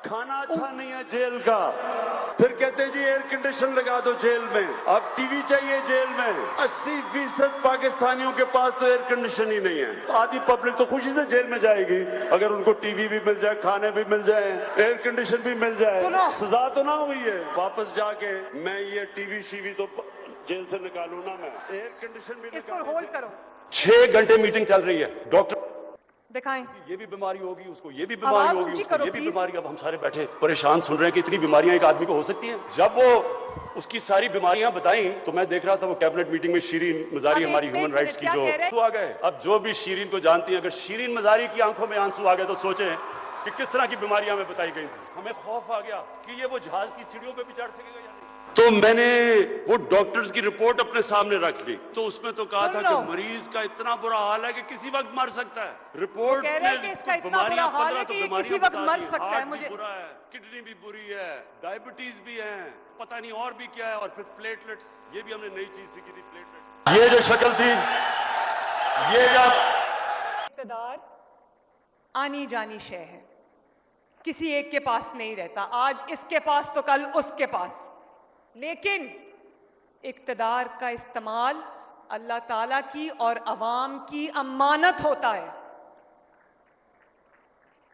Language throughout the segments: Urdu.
کھانا اچھا نہیں ہے جیل کا، پھر کہتے ہیں جی ایئر کنڈیشن لگا دو جیل میں، اب ٹی وی چاہیے جیل میں۔ 80% پاکستانیوں کے پاس تو ایئر کنڈیشن ہی نہیں ہے۔ آدھی پبلک تو خوشی سے جیل میں جائے گی اگر ان کو ٹی وی بھی مل جائے، کھانے بھی مل جائے، ایئر کنڈیشن بھی مل جائے۔ سزا تو نہ ہوئی ہے واپس جا کے میں یہ ٹی وی شی وی تو جیل سے نکالوں نا، میں ایئر کنڈیشن بھی اس کو ہولڈ کرو، 6 گھنٹے میٹنگ چل رہی ہے، ڈاکٹر دکھائیں یہ بھی بیماری ہوگی، اس کو یہ بھی بیماری آواز ہوگی، اونچی اس کو کرو یہ بھی پلیز۔ بیماری۔ اب ہم سارے بیٹھے پریشان سن رہے ہیں کہ اتنی بیماریاں ایک آدمی کو ہو سکتی ہیں۔ جب وہ اس کی ساری بیماریاں بتائیں تو میں دیکھ رہا تھا وہ کیبنٹ میٹنگ میں شیرین مزاری اب ہماری ایک ہیومن منٹ رائٹس کی کیا جو کہہ رہے ہیں؟ تو آ گئے۔ اب جو بھی شیرین کو جانتی ہیں، اگر شیرین مزاری کی آنکھوں میں آنسو آ گئے تو سوچیں کہ کس طرح کی بیماریاں ہمیں بتائی گئی تھیں۔ ہمیں خوف آ گیا کہ یہ وہ جہاز کی سیڑھیوں پہ بھی چڑھ سکے گا یا نہیں۔ تو میں نے وہ ڈاکٹرز کی رپورٹ اپنے سامنے رکھ لی، تو اس میں تو کہا تھا کہ مریض کا اتنا برا حال ہے کہ کسی وقت مر سکتا ہے۔ رپورٹ کہہ رہے ہیں کہ اس کا اتنا برا حال ہے کہ یہ کسی وقت مر سکتا ہے۔ ہارٹ بھی مجھے برا ہے، کڈنی بھی بری ہے، ڈائبٹیز بھی ہے، پتہ نہیں اور بھی کیا ہے، اور پھر پلیٹلیٹس، یہ بھی ہم نے نئی چیز سیکھی تھی، پلیٹلیٹ۔ یہ جو شکل تھی، یہ جب اقتدار آنی جانی شے ہے، کسی ایک کے پاس نہیں رہتا، آج اس کے پاس تو کل اس کے پاس، لیکن اقتدار کا استعمال اللہ تعالیٰ کی اور عوام کی امانت ہوتا ہے۔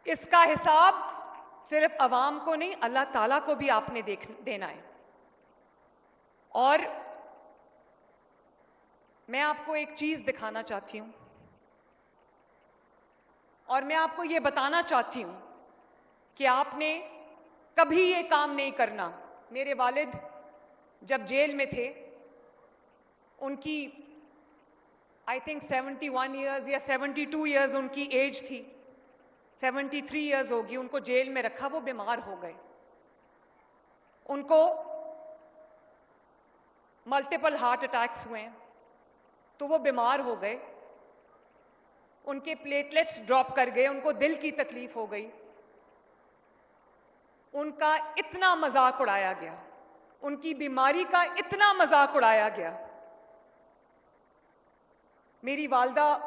اس کا حساب صرف عوام کو نہیں، اللہ تعالیٰ کو بھی آپ نے دینا ہے۔ اور میں آپ کو ایک چیز دکھانا چاہتی ہوں، اور میں آپ کو یہ بتانا چاہتی ہوں کہ آپ نے کبھی یہ کام نہیں کرنا۔ میرے والد جب جیل میں تھے، ان کی آئی تھنک 71 ایئرز یا 72 ایئرز ان کی ایج تھی، 73 ایئرز ہوگی، ان کو جیل میں رکھا، وہ بیمار ہو گئے، ان کو ملٹیپل ہارٹ اٹیکس ہوئے ہیں، تو وہ بیمار ہو گئے، ان کے پلیٹلیٹس ڈراپ کر گئے، ان کو دل کی تکلیف ہو گئی، ان کا اتنا مذاق اڑایا گیا، ان کی بیماری کا اتنا مذاق اڑایا گیا۔ میری والدہ،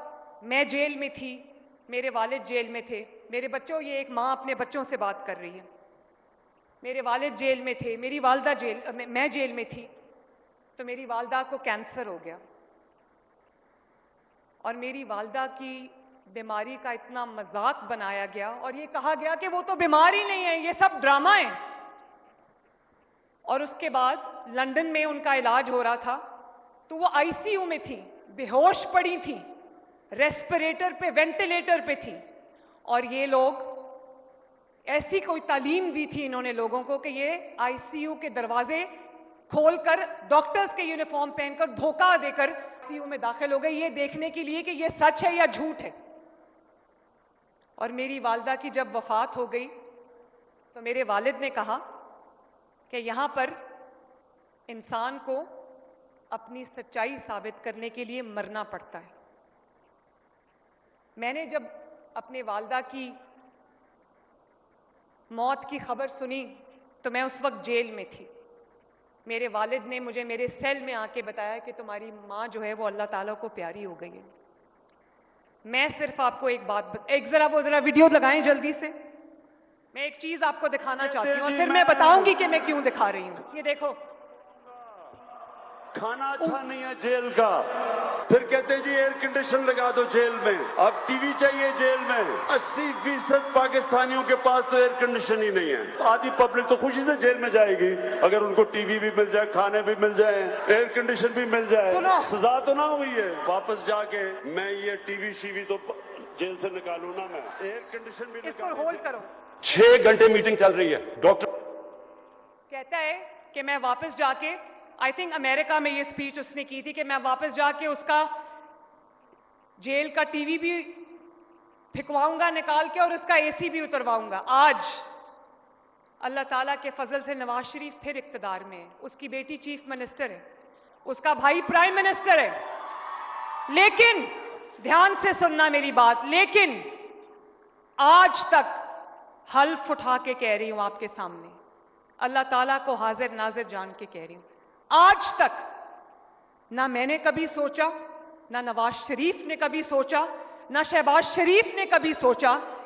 میں جیل میں تھی، میرے والد جیل میں تھے، میرے بچوں، یہ ایک ماں اپنے بچوں سے بات کر رہی ہے، میرے والد جیل میں تھے، میری والدہ میں جیل میں تھی، تو میری والدہ کو کینسر ہو گیا، اور میری والدہ کی بیماری کا اتنا مذاق بنایا گیا اور یہ کہا گیا کہ وہ تو بیمار ہی نہیں ہے، یہ سب ڈرامہ ہے۔ اور اس کے بعد لندن میں ان کا علاج ہو رہا تھا، تو وہ آئی سی یو میں تھی، بے ہوش پڑی تھی، ریسپریٹر پہ، وینٹیلیٹر پہ تھی، اور یہ لوگ ایسی کوئی تعلیم دی تھی انہوں نے لوگوں کو کہ یہ آئی سی یو کے دروازے کھول کر ڈاکٹرز کے یونیفارم پہن کر دھوکہ دے کر سی یو میں داخل ہو گئے، یہ دیکھنے کے لیے کہ یہ سچ ہے یا جھوٹ ہے۔ اور میری والدہ کی جب وفات ہو گئی تو میرے والد نے کہا کہ یہاں پر انسان کو اپنی سچائی ثابت کرنے کے لیے مرنا پڑتا ہے۔ میں نے جب اپنے والدہ کی موت کی خبر سنی تو میں اس وقت جیل میں تھی، میرے والد نے مجھے میرے سیل میں آ کے بتایا کہ تمہاری ماں جو ہے وہ اللہ تعالیٰ کو پیاری ہو گئی ہے۔ میں صرف آپ کو ایک بات ذرا ویڈیو لگائیں جلدی سے، میں ایک چیز آپ کو دکھانا چاہتی ہوں اور پھر میں بتاؤں گی کہ میں کیوں دکھا رہی ہوں۔ یہ دیکھو، کھانا اچھا نہیں ہے جیل کا، پھر کہتے ہیں جی ایئر کنڈیشن لگا دو جیل میں، اب ٹی وی چاہیے جیل میں۔ 80% پاکستانیوں کے پاس تو ایئر کنڈیشن ہی نہیں ہے۔ آدھی پبلک تو خوشی سے جیل میں جائے گی اگر ان کو ٹی وی بھی مل جائے، کھانے بھی مل جائے، ایئر کنڈیشن بھی مل جائے۔ سزا تو نہ ہوئی ہے واپس جا کے میں یہ ٹی وی شی وی تو جیل سے نکالوں نا، میں ایئر کنڈیشن بھی اس کو ہولڈ کرو۔ 6 گھنٹے میٹنگ چل رہی ہے، ڈاکٹر کہتا ہے کہ میں واپس جا کے، آئی تھنک امریکہ میں یہ سپیچ اس نے کی تھی کہ میں واپس جا کے اس کا جیل کا ٹی وی بھی پھکواؤں گا نکال کے اور اس کا اے سی بھی اترواؤں گا۔ آج اللہ تعالیٰ کے فضل سے نواز شریف پھر اقتدار میں ہے، اس کی بیٹی چیف منسٹر ہے، اس کا بھائی پرائم منسٹر ہے، لیکن دھیان سے سننا میری بات، لیکن آج تک حلف اٹھا کے کہہ رہی ہوں آپ کے سامنے، اللہ تعالیٰ کو حاضر ناظر جان کے کہہ رہی ہوں، آج تک نہ میں نے کبھی سوچا، نہ نواز شریف نے کبھی سوچا، نہ شہباز شریف نے کبھی سوچا